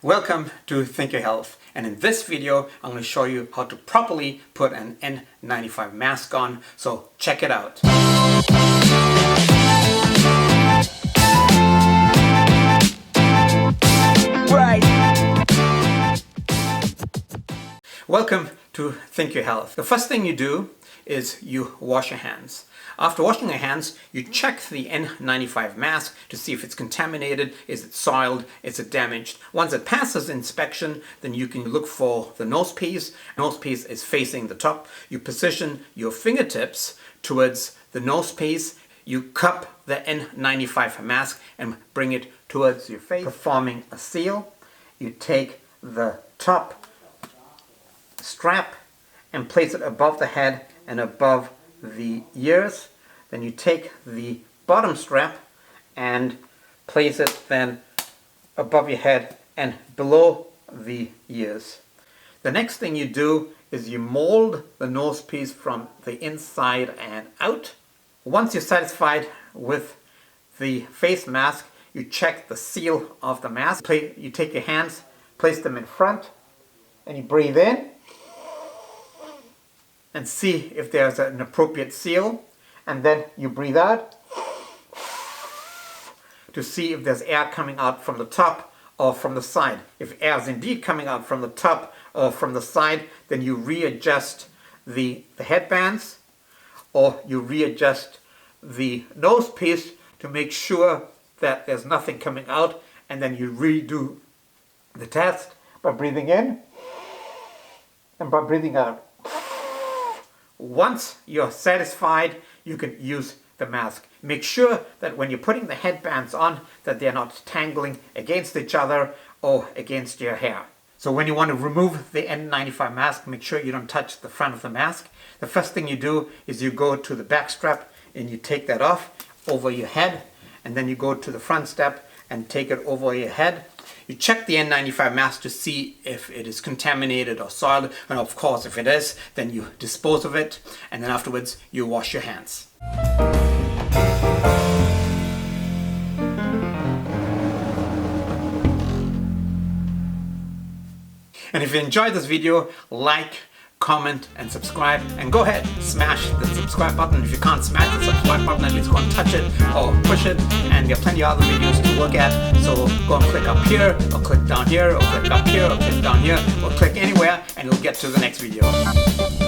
Welcome to Think Your Health, and in this video I'm going to show you how to properly put an N95 mask on, so check it out. Welcome to Think Your Health. The first thing you do is you wash your hands. After washing your hands, you check the N95 mask to see if it's contaminated, is it soiled, is it damaged. Once it passes inspection, then you can look for the nose piece. Nose piece is facing the top. You position your fingertips towards the nose piece. You cup the N95 mask and bring it towards your face, performing a seal. You take the top strap and place it above the head and above the ears. Then you take the bottom strap and place it then above your head and below the ears. The next thing you do is you mold the nose piece from the inside and out. Once you're satisfied with the face mask, you check the seal of the mask. You take your hands, place them in front, and you breathe in and see if there's an appropriate seal, and then you breathe out to see if there's air coming out from the top or from the side. If air is indeed coming out from the top or from the side, then you readjust the headbands, or you readjust the nose piece to make sure that there's nothing coming out, and then you redo the test by breathing in and by breathing out. Once you're satisfied, you can use the mask. Make sure that when you're putting the headbands on, that they're not tangling against each other or against your hair. So when you want to remove the N95 mask, make sure you don't touch the front of the mask. The first thing you do is you go to the back strap and you take that off over your head, and then you go to the front strap and take it over your head. You check the N95 mask to see if it is contaminated or soiled, and of course if it is, then you dispose of it, and then afterwards you wash your hands. And if you enjoyed this video, like, comment and subscribe, and go ahead, smash the subscribe button. If you can't smash the subscribe button, at least go and touch it or push it, and there are plenty of other videos to look at. So go and click up here, or click down here, or click up here, or click down here, or click anywhere, and you'll get to the next video.